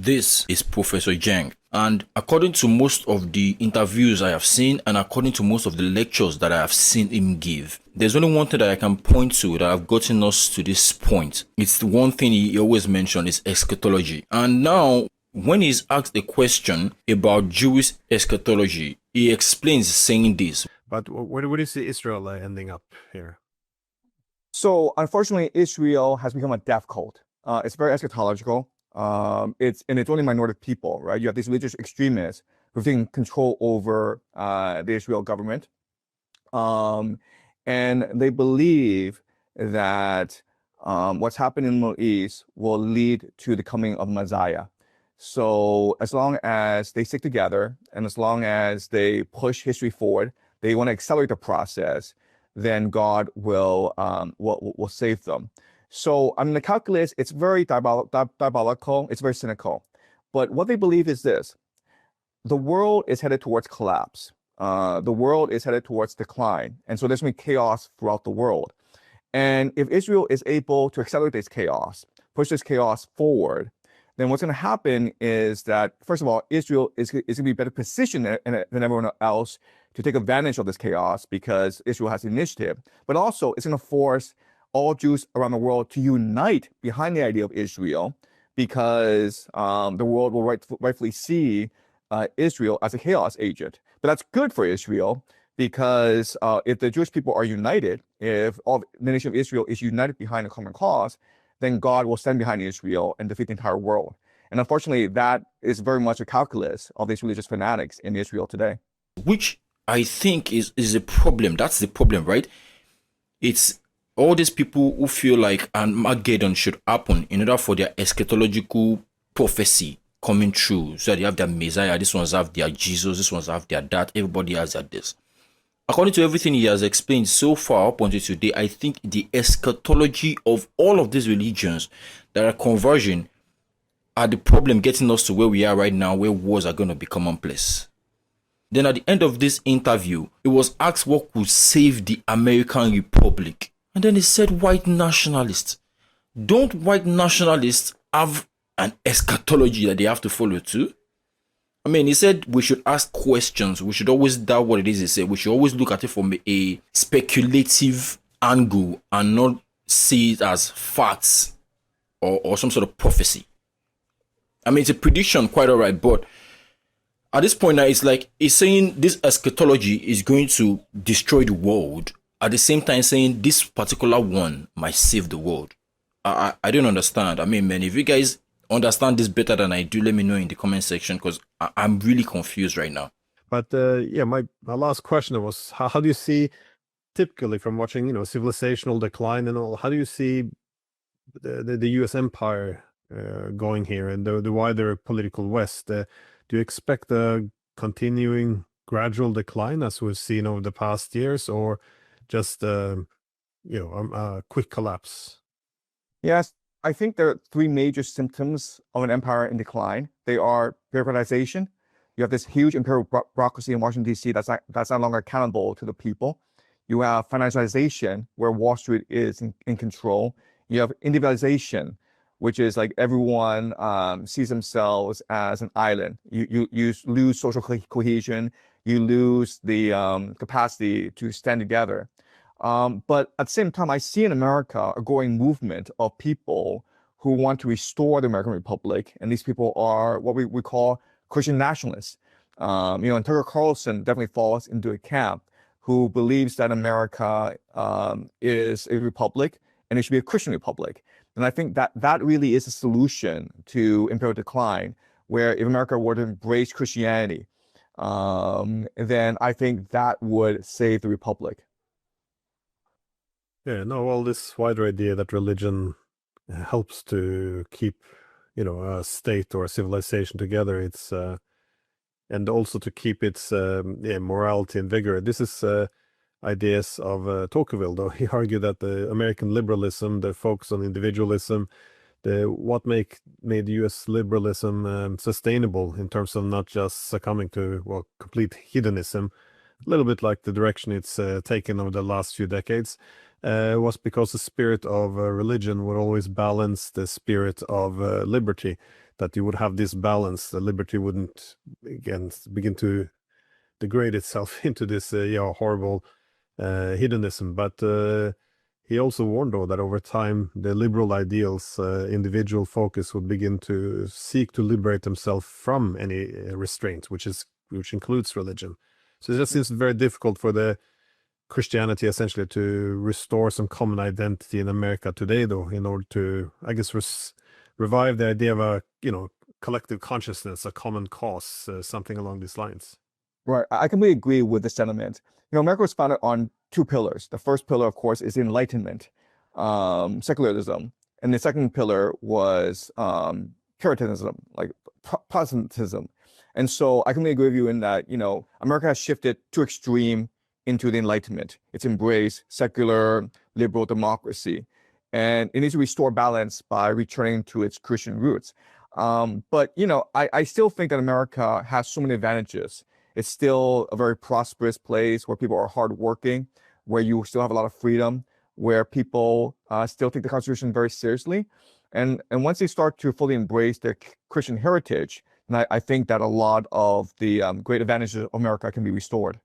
This is Professor Jang, and according to most of the interviews I have seen and according to most of the lectures that I have seen him give, there's only one thing that I can point to that have gotten us to this point. It's the one thing he always mentioned is eschatology. And now, when he's asked a question about Jewish eschatology, he explains saying this. But where do you see Israel ending up here? So unfortunately, Israel has become a death cult. It's very eschatological. It's only minority people, right? You have these religious extremists who've taken control over the Israel government, and they believe that what's happening in the Middle East will lead to the coming of Messiah. So as long as they stick together and as long as they push history forward, they want to accelerate the process, then God will save them. So, I mean, the calculus, it's very diabolical, it's very cynical. But what they believe is this: the world is headed towards collapse. The world is headed towards decline. And so there's going to be chaos throughout the world. And if Israel is able to accelerate this chaos, push this chaos forward, then what's going to happen is that, first of all, Israel is going to be better positioned than everyone else to take advantage of this chaos because Israel has the initiative. But also, it's going to force all Jews around the world to unite behind the idea of Israel, because the world will rightfully see Israel as a chaos agent. But that's good for Israel, because if the Jewish people are united, if all the nation of Israel is united behind a common cause, then God will stand behind Israel and defeat the entire world. And unfortunately, that is very much a calculus of these religious fanatics in Israel today. Which I think is a problem. That's the problem, right? It's all these people who feel like Armageddon should happen in order for their eschatological prophecy coming true. So they have their Messiah, this ones have their Jesus, this ones have their that, everybody has their this. According to everything he has explained so far up until today, I think the eschatology of all of these religions that are conversion are the problem getting us to where we are right now, where wars are going to be commonplace. Then at the end of this interview, it was asked what could save the American Republic. And then he said white nationalists. Don't white nationalists have an eschatology that they have to follow too? I mean, he said we should ask questions. We should always doubt what it is he said. We should always look at it from a speculative angle and not see it as facts or some sort of prophecy. I mean, it's a prediction, quite all right, but at this point now, it's like he's saying this eschatology is going to destroy the world. At the same time, saying this particular one might save the world. I don't understand. I mean, man, if you guys understand this better than I do, let me know in the comment section, because I'm really confused right now. But yeah, my last question was, how do you see, typically from watching, civilizational decline and all, how do you see the U.S. empire going here and the wider political West? Do you expect a continuing gradual decline as we've seen over the past years, or just a quick collapse? Yes, I think there are three major symptoms of an empire in decline. They are bureaucratization. You have this huge imperial bureaucracy in Washington, D.C. that's no longer accountable to the people. You have financialization, where Wall Street is in control. You have individualization, which is like everyone sees themselves as an island. You lose social cohesion. You lose the capacity to stand together. But at the same time, I see in America a growing movement of people who want to restore the American Republic. And these people are what we call Christian nationalists. And Tucker Carlson definitely falls into a camp who believes that America is a republic and it should be a Christian republic. And I think that really is a solution to imperial decline, where if America were to embrace Christianity, then I think that would save the republic. Yeah, no, well, this wider idea that religion helps to keep, a state or a civilization together, it's and also to keep its morality and vigor. This is ideas of Tocqueville, though. He argued that the American liberalism, the focus on individualism, what made U.S. liberalism sustainable in terms of not just succumbing to complete hedonism, a little bit like the direction it's taken over the last few decades, was because the spirit of religion would always balance the spirit of liberty. that you would have this balance. The liberty wouldn't again begin to degrade itself into this horrible hedonism. But he also warned, though, that over time the liberal ideals, individual focus, would begin to seek to liberate themselves from any restraint, which includes religion. So it just seems very difficult for the Christianity essentially to restore some common identity in America today, though, in order to, I guess, revive the idea of a collective consciousness, a common cause, something along these lines. Right. I completely agree with the sentiment. America was founded on two pillars. The first pillar, of course, is Enlightenment, secularism, and the second pillar was Puritanism, like Protestantism. And so I completely agree with you in that, America has shifted too extreme into the Enlightenment. It's embraced secular, liberal democracy, and it needs to restore balance by returning to its Christian roots. But I still think that America has so many advantages. It's still a very prosperous place where people are hardworking, where you still have a lot of freedom, where people still take the Constitution very seriously. And once they start to fully embrace their Christian heritage, then I think that a lot of the great advantages of America can be restored.